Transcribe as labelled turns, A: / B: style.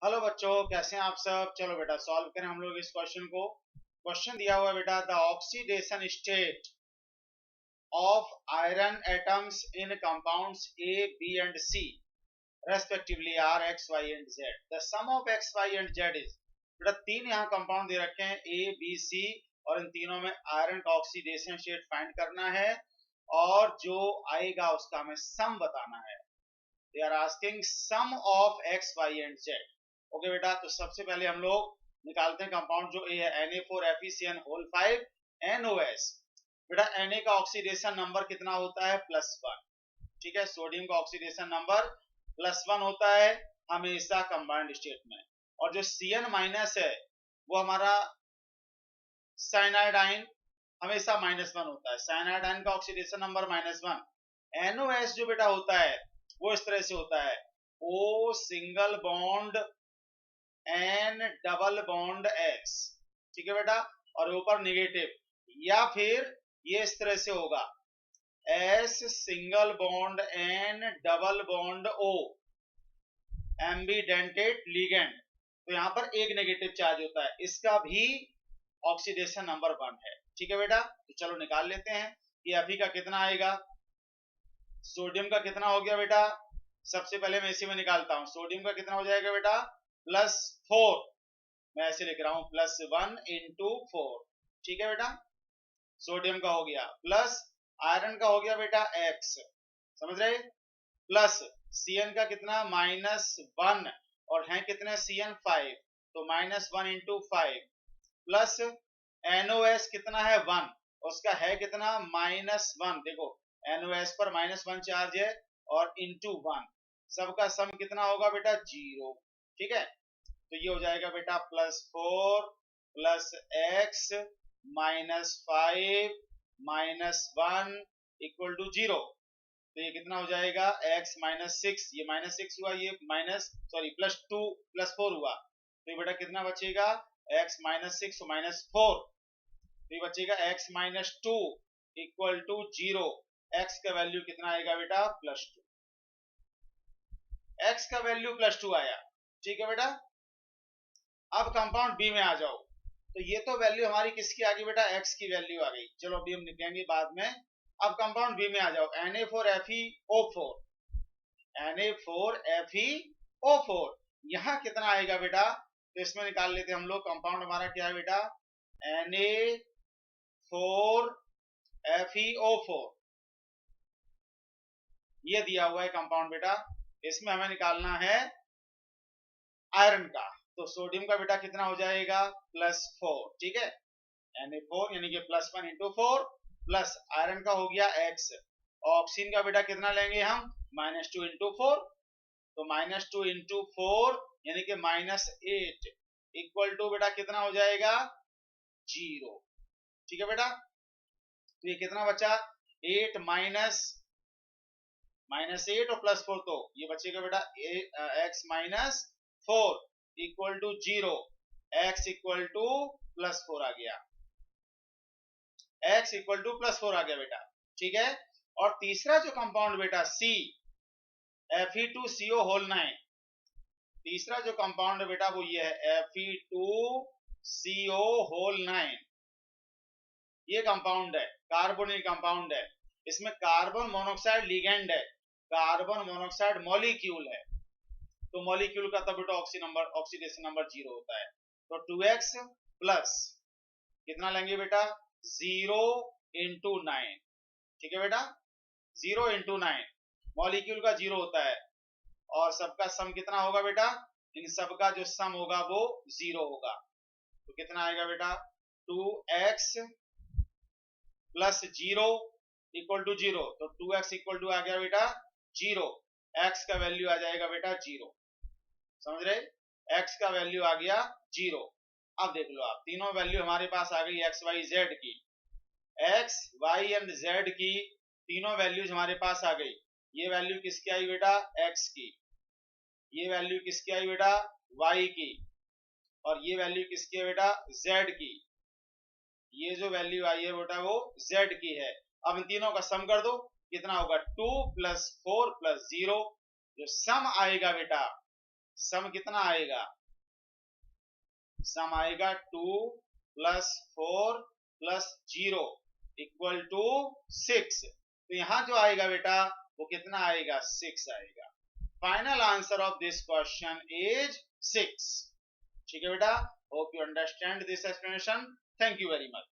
A: Hello बच्चों, कैसे हैं आप सब। चलो बेटा सॉल्व करें हम लोग इस क्वेश्चन को। क्वेश्चन दिया हुआ है बेटा, the oxidation state of iron atoms in compounds A B and C respectively are X Y and Z. The sum of X Y and Z is. बेटा तीन यहाँ कंपाउंड दे रखे हैं ए बी सी, और इन तीनों में आयरन का oxidation state find करना है और जो आएगा उसका हमें सम बताना है। They are asking sum of X Y and Z. Okay बेटा, तो सबसे पहले हम लोग निकालते हैं कंपाउंड जो ए है Na4FeCN NOS। बेटा Na का ऑक्सीडेशन नंबर कितना होता है +1। ठीक है, सोडियम का ऑक्सीडेशन नंबर +1 होता है हमेशा कंबाइंड स्टेट में। और जो Cn- है वो हमारा साइनाइडाइन हमेशा -1 होता है। साइनाइडाइन का ऑक्सीडेशन नंबर -1। NOS जो बेटा होता है वो इस तरह से होता है O single bond N double bond S। ठीक है बेटा, और ऊपर नेगेटिव, या फिर ये इस तरह से होगा S single bond N double bond O एम्बीडेंटेड ligand. तो यहाँ पर एक नेगेटिव चार्ज होता है, इसका भी ऑक्सीडेशन नंबर 1 है। ठीक है बेटा, तो चलो निकाल लेते हैं कि Fe का कितना आएगा। सोडियम का कितना हो गया बेटा, सबसे पहले मैं इसी में निकालता हूं। सोडियम का कितना हो जाएगा बेटा +4, मैं ऐसे लिख रहा हूं +1 × 4। ठीक है बेटा, सोडियम का हो गया। प्लस आयरन का हो गया बेटा x, समझ रहे, प्लस Cn का कितना -1, और है कितने Cn5, तो -1 × 5, प्लस NOS कितना है 1, उसका है कितना -1। देखो NOS पर -1 चार्ज है और × 1, सबका सम कितना होगा बेटा 0। ठीक है, तो ये हो जाएगा बेटा +4 + x -5 -1 = 0। तो ये कितना हो जाएगा x -6, ये -6 हुआ, ये +2 +4 हुआ, तो ये बेटा कितना बचेगा x -6 -4, तो ये बचेगा x -2 = 0। x का वैल्यू कितना आएगा बेटा +2। x का वैल्यू +2 आया। ठीक है बेटा, अब कंपाउंड बी में आ जाओ। तो ये तो वैल्यू हमारी किसकी आ गई बेटा, x की वैल्यू आ गई। चलो अभी हम निकलेंगे बाद में। अब कंपाउंड बी में आ जाओ, Na4FeO4। Na4FeO4 यहाँ कितना आएगा बेटा, तो इसमें निकाल लेते हम लोग। कंपाउंड हमारा क्या है बेटा Na4FeO4, ये दिया हुआ है कंपाउंड बेटा। इसमें हमें निकालना है आयरन का। तो सोडियम का बेटा कितना हो जाएगा +4। ठीक है, Na4 यानी कि +1 × 4, प्लस आयरन का हो गया x, ऑक्सीजन का बेटा कितना लेंगे हम -2 × 4, तो -2 × 4 यानी कि -8 = बेटा कितना हो जाएगा 0। ठीक है बेटा, तो ये कितना बचा 8 -8 और +4, तो ये बचेगा बेटा x -4 = 0। x +4 आ गया, x +4 आ गया बेटा। ठीक है, और तीसरा जो कंपाउंड बेटा C Fe2CO9, तीसरा जो कंपाउंड है बेटा वो ये है Fe2CO9। ये कंपाउंड है, कार्बोनिल कंपाउंड है। इसमें कार्बन मोनोऑक्साइड लिगेंड है, कार्बन मोनोऑक्साइड मॉलिक्यूल है। तो मॉलिक्यूल का तब बेटा ऑक्सीडेशन नंबर 0 होता है। तो 2x प्लस कितना लेंगे बेटा 0 × 9। ठीक है बेटा, 0 × 9, मॉलिक्यूल का 0 होता है, और सबका सम कितना होगा बेटा, इन सबका जो सम होगा वो 0 होगा। तो कितना आएगा बेटा 2x + 0 = 0, तो 2x = आ गया बेटा 0। x का वैल्यू आ जाएगा बेटा 0, समझ रहे, x का वैल्यू आ गया 0। अब देख लो आप, तीनों वैल्यू हमारे पास आ गई x y z की, x y एंड z की तीनों वैल्यूज हमारे पास आ गई। ये वैल्यू किसकी आई बेटा x की, ये वैल्यू किसकी आई बेटा y की, और ये वैल्यू किसकी है बेटा z की। ये जो वैल्यू आई है बेटा वो z की है। अब इन तीनों का सम कर दो, कितना होगा 2 + 4 + 0, जो सम आएगा बेटा सम कितना आएगा, सम आएगा 2 + 4 + 0 = 6। तो यहां जो आएगा बेटा वो कितना आएगा, 6 आएगा। Final answer of this question is 6। ठीक है बेटा, hope you understand this explanation. Thank you very much.